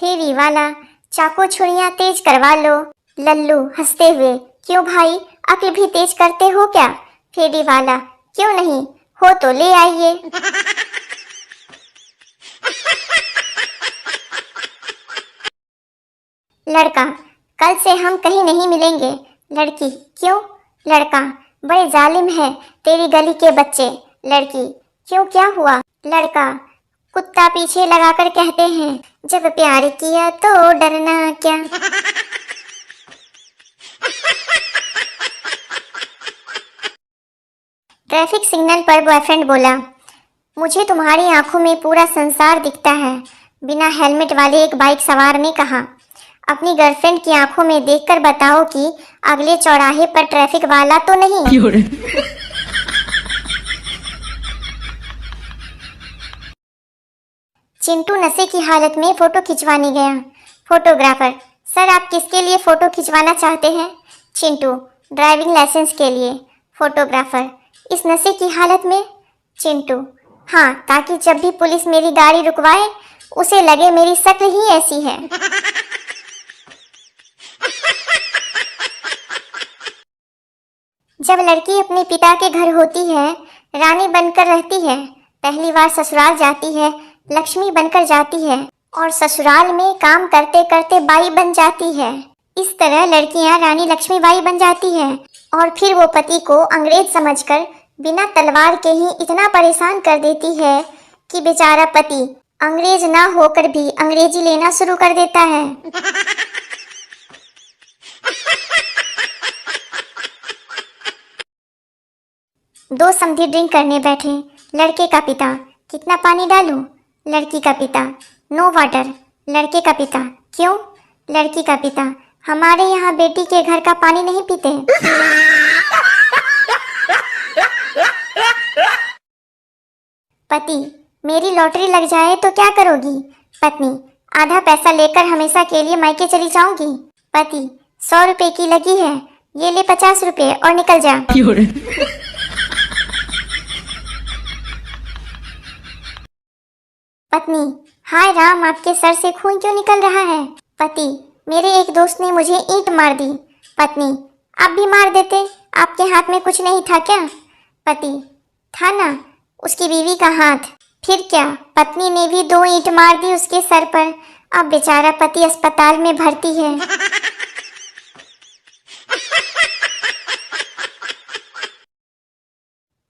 फेरी वाला, चाकू छुरियां तेज करवा लो। लल्लू हंसते हुए, क्यों भाई, अक्ल भी तेज करते हो क्या? फेरी वाला, क्यों नहीं, हो तो ले आइए। लड़का, कल से हम कहीं नहीं मिलेंगे। लड़की, क्यों? लड़का, बड़े जालिम है तेरी गली के बच्चे। लड़की, क्यों, क्या हुआ? लड़का, कुत्ता पीछे लगाकर कहते हैं, जब प्यार किया तो डरना क्या। ट्रैफिक सिग्नल पर बॉयफ्रेंड बोला, मुझे तुम्हारी आंखों में पूरा संसार दिखता है। बिना हेलमेट वाले एक बाइक सवार ने कहा, अपनी गर्लफ्रेंड की आंखों में देखकर बताओ कि अगले चौराहे पर ट्रैफिक वाला तो नहीं। चिंटू नशे की हालत में फोटो खिंचवाने गया। फोटोग्राफर, सर आप किसके लिए फोटो खिंचवाना चाहते हैं? चिंटू, ड्राइविंग लाइसेंस के लिए। फोटोग्राफर, इस नशे की हालत में? चिंटू, हाँ, ताकि जब भी पुलिस मेरी गाड़ी रुकवाए उसे लगे मेरी शक्ल ही ऐसी है। जब लड़की अपने पिता के घर होती है, रानी बनकर रहती है, पहली बार ससुराल जाती है, लक्ष्मी बनकर जाती है और ससुराल में काम करते करते बाई बन जाती है। इस तरह लड़कियां रानी लक्ष्मीबाई बन जाती हैं और फिर वो पति को अंग्रेज समझकर बिना तलवार के ही इतना परेशान कर देती है कि बेचारा पति अंग्रेज ना होकर भी अंग्रेजी लेना शुरू कर देता है। दो समधी ड्रिंक करने बैठे। लड़के का पिता, कितना पानी डालूं? लड़की का पिता, नो वाटर। लड़के का पिता, क्यों? लड़की का पिता, हमारे यहाँ बेटी के घर का पानी नहीं पीते। पति, मेरी लॉटरी लग जाए तो क्या करोगी? पत्नी, आधा पैसा लेकर हमेशा के लिए मायके चली जाऊंगी। पति, 100 रुपए की लगी है, ये ले 50 रुपए और निकल जा। पत्नी, हाय राम, आपके सर से खून क्यों निकल रहा है? पति, मेरे एक दोस्त ने मुझे ईंट मार दी। पत्नी, आप भी मार देते, आपके हाथ में कुछ नहीं था क्या? पति, था ना, उसकी बीवी का हाथ। फिर क्या, पत्नी ने भी 2 ईंट मार दी उसके सर पर। अब बेचारा पति अस्पताल में भर्ती है।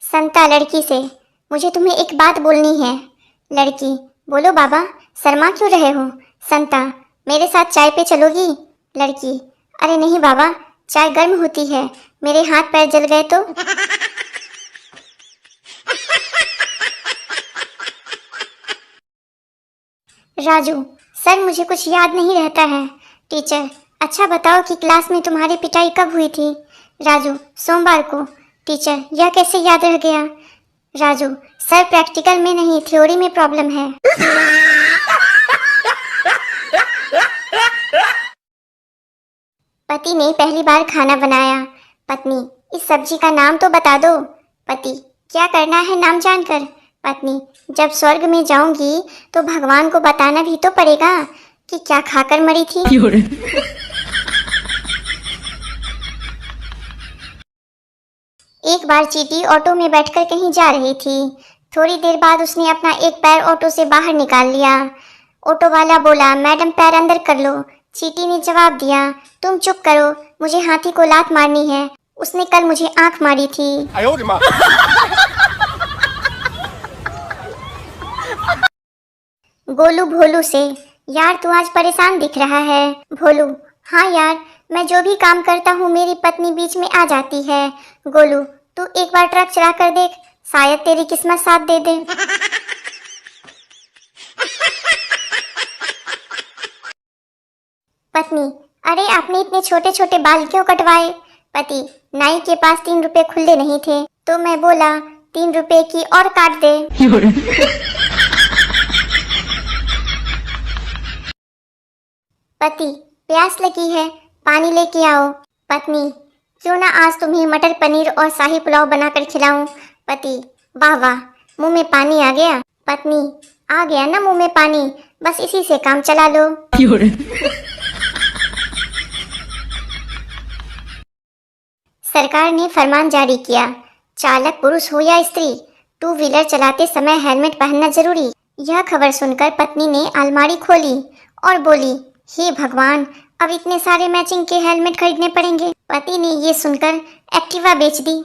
संता लड़की से, मुझे तुम्हें एक बात बोलनी है। लड़की, बोलो बाबा, शर्मा क्यों रहे हो? संता, मेरे साथ चाय पे चलोगी? लड़की, अरे नहीं बाबा, चाय गर्म होती है, मेरे हाथ पैर जल गए तो। राजू, सर मुझे कुछ याद नहीं रहता है। टीचर, अच्छा बताओ कि क्लास में तुम्हारी पिटाई कब हुई थी? राजू, सोमवार को। टीचर, यह कैसे याद रह गया? राजू, सर प्रैक्टिकल में नहीं, थ्योरी में प्रॉब्लम है। पति ने पहली बार खाना बनाया। पत्नी, इस सब्जी का नाम तो बता दो। पति, क्या करना है नाम जानकर? पत्नी, जब स्वर्ग में जाऊंगी तो भगवान को बताना भी तो पड़ेगा कि क्या खाकर मरी थी। एक बार चींटी ऑटो में बैठकर कहीं जा रही थी। थोड़ी देर बाद उसने अपना एक पैर ऑटो से बाहर निकाल लिया। ऑटो वाला बोला, मैडम पैर अंदर कर लो। चींटी ने जवाब दिया, तुम चुप करो, मुझे हाथी को लात मारनी है, उसने कल मुझे आंख मारी थी। गोलू भोलू से, यार तू आज परेशान दिख रहा है। भोलू, हाँ यार, मैं जो भी काम करता हूँ मेरी पत्नी बीच में आ जाती है। गोलू, तू एक बार ट्रक चला कर देख, शायद तेरी किस्मत साथ दे दे। पत्नी, अरे आपने इतने छोटे छोटे बाल क्यों कटवाए? पति, नाई के पास 3 रुपए खुले नहीं थे तो मैं बोला 3 रुपए की और काट दे। पति, प्यास लगी है, पानी लेके आओ। पत्नी, क्यों ना आज तुम्हें मटर पनीर और शाही पुलाव बनाकर खिलाऊं। पति, वाह वाह, मुंह में पानी आ गया। पत्नी, आ गया ना मुंह में पानी, बस इसी से काम चला लो। सरकार ने फरमान जारी किया, चालक पुरुष हो या स्त्री, 2 व्हीलर चलाते समय हेलमेट पहनना जरूरी। यह खबर सुनकर पत्नी ने अलमारी खोली और बोली, हे भगवान, अब इतने सारे मैचिंग के हेलमेट खरीदने पड़ेंगे। पति ने ये सुनकर एक्टिवा बेच दी।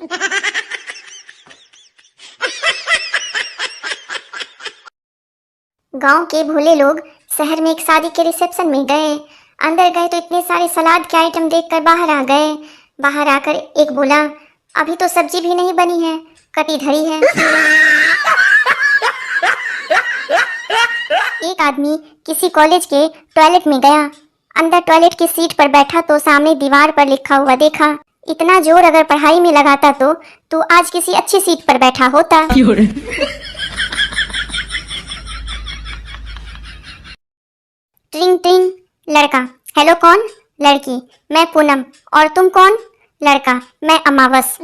गांव के भोले लोग शहर में एक शादी के रिसेप्शन में गए। अंदर गए तो इतने सारे सलाद के आइटम देखकर बाहर आ गए। बाहर आकर एक बोला, अभी तो सब्जी भी नहीं बनी है, कटी धरी है। एक आदमी किसी कॉलेज के टॉयलेट में गया। अंदर टॉयलेट की सीट पर बैठा तो सामने दीवार पर लिखा हुआ देखा, इतना जोर अगर पढ़ाई में लगाता तो आज किसी अच्छी सीट पर बैठा होता। ट्रिंग ट्रिंग, लड़का, हेलो कौन? लड़की, मैं पूनम। और तुम कौन? लड़का, मैं अमावस।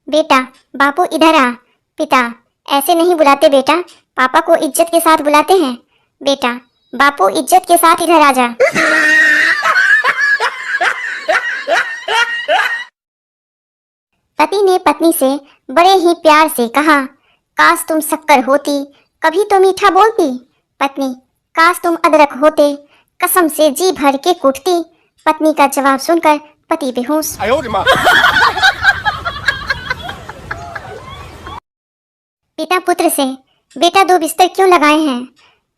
बेटा, बापू इधर आ। पिता, ऐसे नहीं बुलाते बेटा, पापा को इज्जत के साथ बुलाते हैं। बेटा, बापू इज्जत के साथ इधर आ जा। पति ने पत्नी से बड़े ही प्यार से कहा, काश तुम शक्कर होती, कभी तो मीठा बोलती। पत्नी, काश तुम अदरक होते, कसम से जी भर के कूटती। पत्नी का जवाब सुनकर पति बेहोश। पिता पुत्र से, बेटा 2 बिस्तर क्यों लगाए हैं?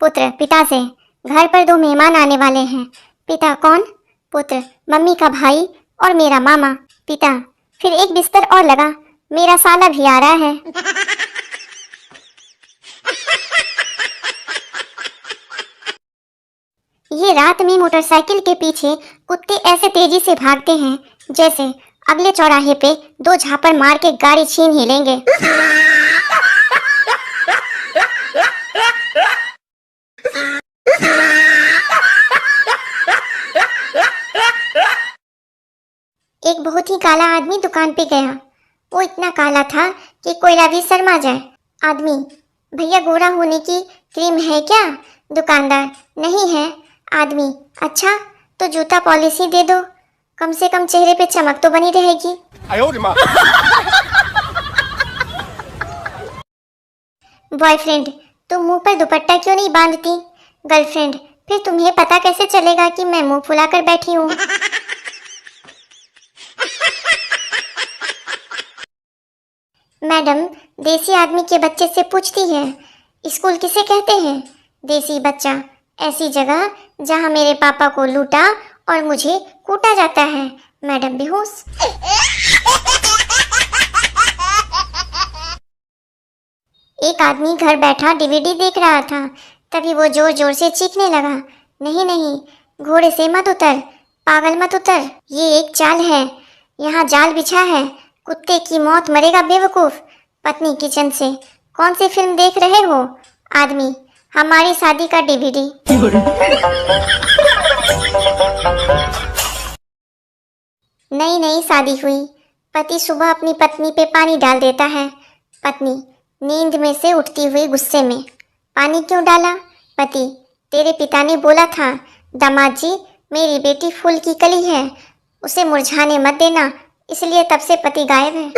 पुत्र पिता से, घर पर 2 मेहमान आने वाले हैं। पिता, कौन? पुत्र, मम्मी का भाई और मेरा मामा। पिता, फिर 1 बिस्तर और लगा, मेरा साला भी आ रहा है। ये रात में मोटरसाइकिल के पीछे कुत्ते ऐसे तेजी से भागते हैं जैसे अगले चौराहे पे 2 झापड़ मार के गाड़ी छीन ही लेंगे। एक बहुत ही काला आदमी दुकान पे गया। वो इतना काला था कि कोयला भी शर्मा जाए। आदमी, भैया गोरा होने की क्रीम है क्या? दुकानदार, नहीं है। आदमी, अच्छा तो जूता पॉलिसी दे दो, कम से कम चेहरे पे चमक तो बनी रहेगी। बॉयफ्रेंड, तुम मुंह पर दुपट्टा क्यों नहीं बांधती? गर्लफ्रेंड, फिर तुम्हें पता कैसे चलेगा कि मैं मुंह फुलाकर बैठी हूँ? मैडम देसी आदमी के बच्चे से पूछती है, स्कूल किसे कहते हैं? देसी बच्चा, ऐसी जगह जहाँ मेरे पापा को लूटा और मुझे कूटा जाता है। मैडम बेहोश। एक आदमी घर बैठा डीवीडी देख रहा था। तभी वो जोर जोर से चीखने लगा, नहीं नहीं, घोड़े से मत उतर, पागल मत उतर, ये एक चाल है, यहाँ जाल बिछा है, कुत्ते की मौत मरेगा बेवकूफ। पत्नी किचन से, कौन सी फिल्म देख रहे हो? आदमी, हमारी शादी का डीवीडी। नई नई शादी हुई, पति सुबह अपनी पत्नी पे पानी डाल देता है। पत्नी नींद में से उठती हुई गुस्से में, पानी क्यों डाला? पति, तेरे पिता ने बोला था, दामाद जी मेरी बेटी फूल की कली है, उसे मुरझाने मत देना, इसलिए तब से पति गायब है।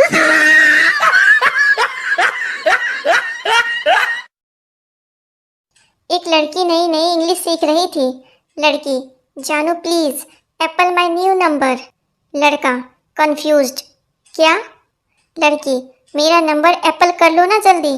एक लड़की नई नई इंग्लिश सीख रही थी। लड़की, जानू please, Apple my new number. लड़का कंफ्यूज्ड, क्या? लड़की, मेरा नंबर एप्पल कर लो ना जल्दी।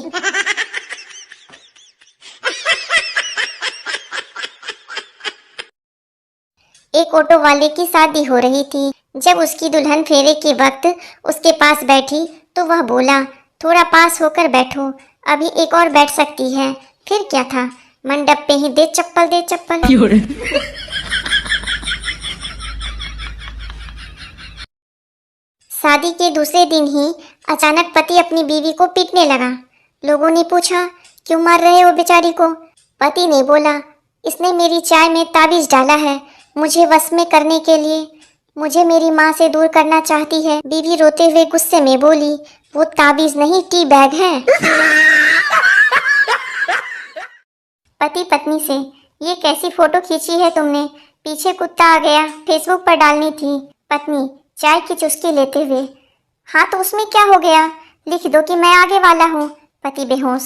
एक ऑटो वाले की शादी हो रही थी। जब उसकी दुल्हन फेरे के वक्त उसके पास बैठी तो वह बोला, थोड़ा पास होकर बैठो, अभी एक और बैठ सकती है। फिर क्या था, मंडप पे ही दे चप्पल दे चप्पल। शादी के दूसरे दिन ही अचानक पति अपनी बीवी को पीटने लगा। लोगों ने पूछा, क्यों मार रहे हो बेचारी को? पति ने बोला, इसने मेरी चाय में ताबीज डाला है, मुझे वश में करने के लिए, मुझे मेरी माँ से दूर करना चाहती है। बीवी रोते हुए गुस्से में बोली, वो ताबीज नहीं, टी बैग है। पति पत्नी से, ये कैसी फोटो खींची है तुमने? पीछे कुत्ता आ गया, फेसबुक पर डालनी थी। पत्नी चाय की चुस्की लेते हुए, हाँ तो उसमें क्या हो गया, लिख दो कि मैं आगे वाला हूँ। पति बेहोश।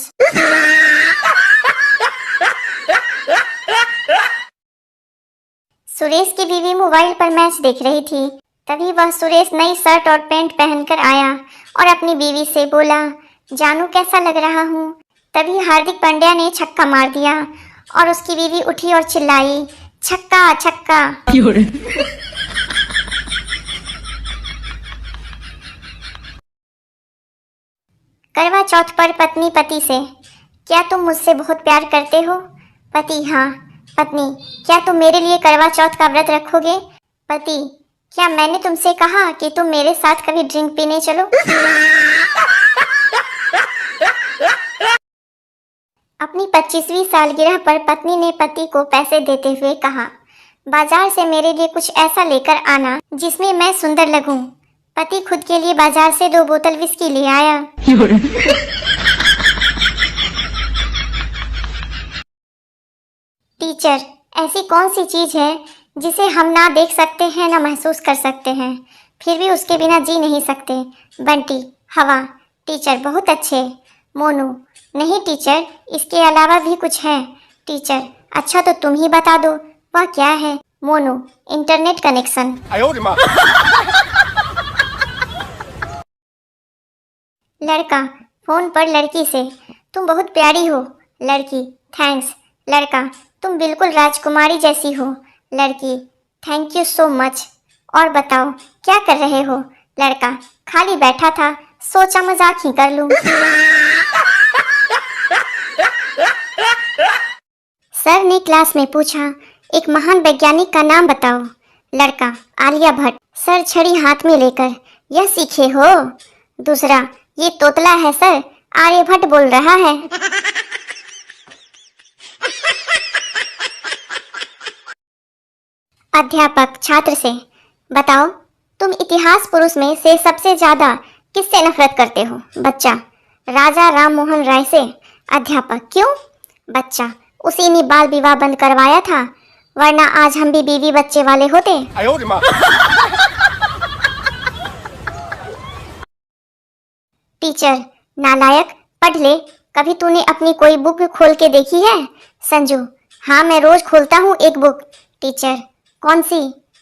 सुरेश की बीवी मोबाइल पर मैच देख रही थी। तभी वह सुरेश नई शर्ट और पैंट पहनकर आया और अपनी बीवी से बोला, जानू कैसा लग रहा हूँ। तभी हार्दिक पांड्या ने छक्का मार दिया और उसकी बीवी उठी और चिल्लाई, छक्का छक्का। करवा चौथ पर पत्नी पति से, क्या तुम मुझसे बहुत प्यार करते हो? पति हाँ। पत्नी, क्या तुम मेरे लिए करवा चौथ का व्रत रखोगे? पति, क्या मैंने तुमसे कहा कि तुम मेरे साथ कभी ड्रिंक पीने चलो? अपनी 25वीं सालगिरह पर पत्नी ने पति को पैसे देते हुए कहा, बाजार से मेरे लिए कुछ ऐसा लेकर आना जिसमें मैं सुंदर लगूं। पति खुद के लिए बाजार से 2 बोतल विस्की ले आया। टीचर, ऐसी कौन सी चीज है जिसे हम ना देख सकते हैं ना महसूस कर सकते हैं, फिर भी उसके बिना जी नहीं सकते? बंटी हवा। टीचर बहुत अच्छे। मोनू नहीं टीचर, इसके अलावा भी कुछ है। टीचर अच्छा तो तुम ही बता दो, वह क्या है? Monu internet connection. लड़का फोन पर लड़की से, तुम बहुत प्यारी हो। लड़की थैंक्स। लड़का तुम बिल्कुल राजकुमारी जैसी हो। लड़की थैंक यू सो मच। और बताओ क्या कर रहे हो? लड़का खाली बैठा था, सोचा मजाक ही कर लूं। सर ने क्लास में पूछा, एक महान वैज्ञानिक का नाम बताओ। लड़का आलिया भट्ट। सर छड़ी हाथ में लेकर, यह सीखे हो? दूसरा, ये तोतला है सर, आर्यभट्ट बोल रहा है। अध्यापक छात्र से, बताओ तुम इतिहास पुरुष में से सबसे ज्यादा किससे नफरत करते हो? बच्चा राजा राम मोहन राय से। अध्यापक क्यों? बच्चा उसी ने बाल विवाह बंद करवाया था, वरना आज हम भी बीवी बच्चे वाले होते। टीचर नालायक, पढ़ ले, कभी तूने अपनी कोई बुक खोल के देखी है? संजू हाँ मैं रोज खोलता हूँ एक बुक। टीचर कौन सी?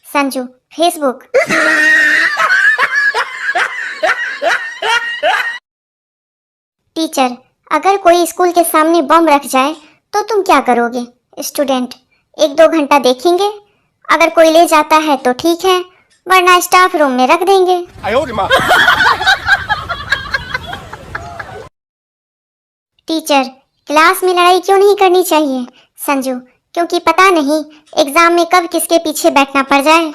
संजू फेसबुक। टीचर अगर कोई स्कूल के सामने बम रख जाए तो तुम क्या करोगे? स्टूडेंट 1-2 घंटा देखेंगे, अगर कोई ले जाता है तो ठीक है, वरना स्टाफ रूम में रख देंगे। टीचर क्लास में लड़ाई क्यों नहीं करनी चाहिए? संजू क्योंकि पता नहीं एग्जाम में कब किसके पीछे बैठना पड़ जाए।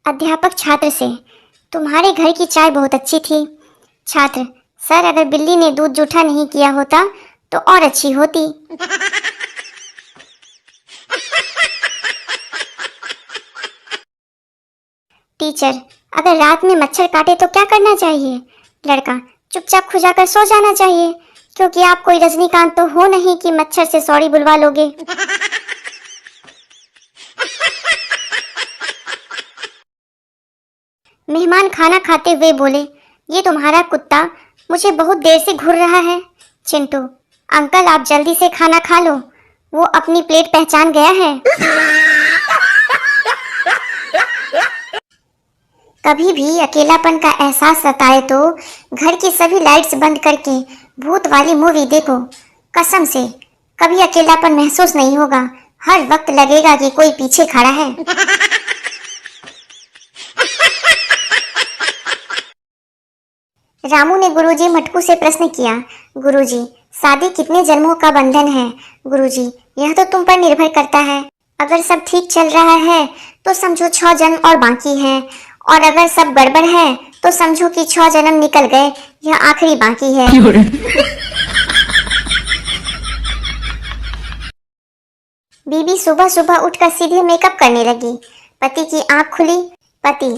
अध्यापक छात्र से, तुम्हारे घर की चाय बहुत अच्छी थी। छात्र सर अगर बिल्ली ने दूध जूठा नहीं किया होता तो और अच्छी होती। टीचर अगर रात में मच्छर काटे तो क्या करना चाहिए? लड़का चुपचाप खुजाकर सो जाना चाहिए, क्योंकि आप कोई रजनीकांत तो हो नहीं कि मच्छर से सॉरी बुलवा लोगे। मेहमान खाना खाते हुए बोले, ये तुम्हारा कुत्ता मुझे बहुत देर से घूर रहा है। चिंटू अंकल आप जल्दी से खाना खा लो, वो अपनी प्लेट पहचान गया है। कभी भी अकेलापन का एहसास सताए तो घर की सभी लाइट्स बंद करके भूत वाली मूवी देखो। कसम से कभी अकेलापन महसूस नहीं होगा, हर वक्त लगेगा कि कोई पीछे खड़ा है। रामू ने गुरुजी मटकू से प्रश्न किया, गुरुजी शादी कितने जन्मों का बंधन है? गुरुजी यह तो तुम पर निर्भर करता है, अगर सब ठीक चल रहा है तो समझो 6 जन्म और बाकी है, और अगर सब गड़बड़ है तो समझो कि 6 जन्म निकल गए, यह आखिरी बाकी है। बीबी सुबह सुबह उठकर सीधे मेकअप करने लगी। पति की आंख खुली। पति,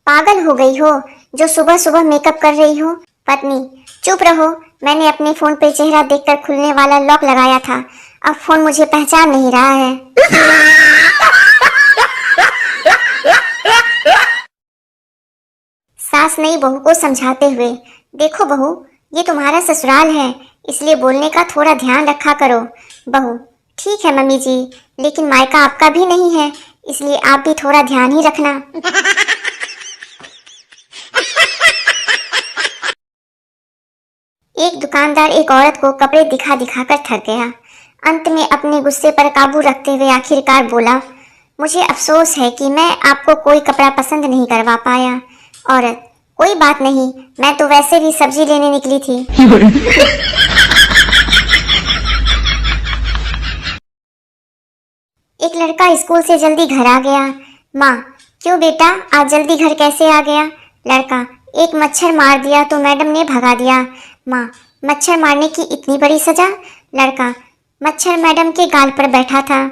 पागल हो गई हो जो सुबह सुबह मेकअप कर रही हो। पत्नी, चुप रहो, मैंने अपने फोन पे चेहरा देखकर खुलने वाला लॉक लगाया था, अब फोन मुझे पहचान नहीं रहा है। सास नई बहू को समझाते हुए, देखो बहू, ये तुम्हारा ससुराल है, इसलिए बोलने का थोड़ा ध्यान रखा करो। बहू, ठीक है मम्मी जी, लेकिन मायका आपका भी नहीं है, इसलिए आप भी थोड़ा ध्यान ही रखना। एक दुकानदार एक औरत को कपड़े दिखा दिखा कर थक गया। अंत में अपने गुस्से पर काबू रखते हुए आखिरकार बोला, मुझे अफसोस है कि मैं आपको कोई कपड़ा पसंद नहीं करवा पाया। औरत, कोई बात नहीं, मैं तो वैसे भी सब्जी लेने निकली थी। एक लड़का स्कूल से जल्दी घर आ गया। माँ, क्यों बेटा आज जल्दी घर कैसे आ गया? लड़का, एक मच्छर मार दिया तो मैडम ने भगा दिया। माँ, मच्छर मारने की इतनी बड़ी सजा? लड़का, मच्छर मैडम के गाल पर बैठा था।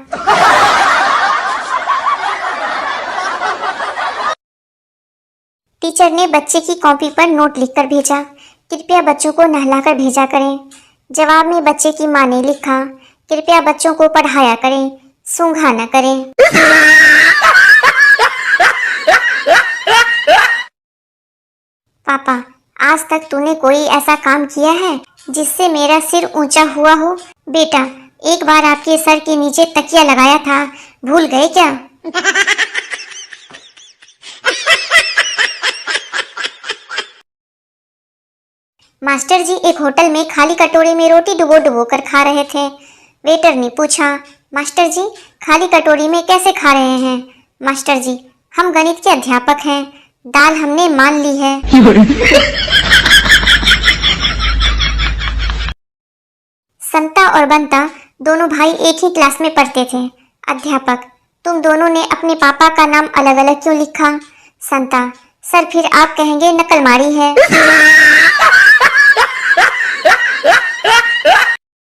टीचर ने बच्चे की कॉपी पर नोट लिखकर भेजा, कृपया बच्चों को नहलाकर भेजा करें। जवाब में बच्चे की माँ ने लिखा, कृपया बच्चों को पढ़ाया करें, सूंघा न करें। पापा, आज तक तूने कोई ऐसा काम किया है जिससे मेरा सिर ऊंचा हुआ हो? बेटा, एक बार आपके सर के नीचे तकिया लगाया था, भूल गए क्या? मास्टर जी एक होटल में खाली कटोरे में रोटी डुबो डुबो कर खा रहे थे। वेटर ने पूछा, मास्टर जी खाली कटोरी में कैसे खा रहे हैं? मास्टर जी, हम गणित के अध्यापक हैं, दाल हमने मान ली है। संता और बंता दोनों भाई एक ही क्लास में पढ़ते थे। अध्यापक, तुम दोनों ने अपने पापा का नाम अलग अलग क्यों लिखा? संता, सर फिर आप कहेंगे नकल मारी है।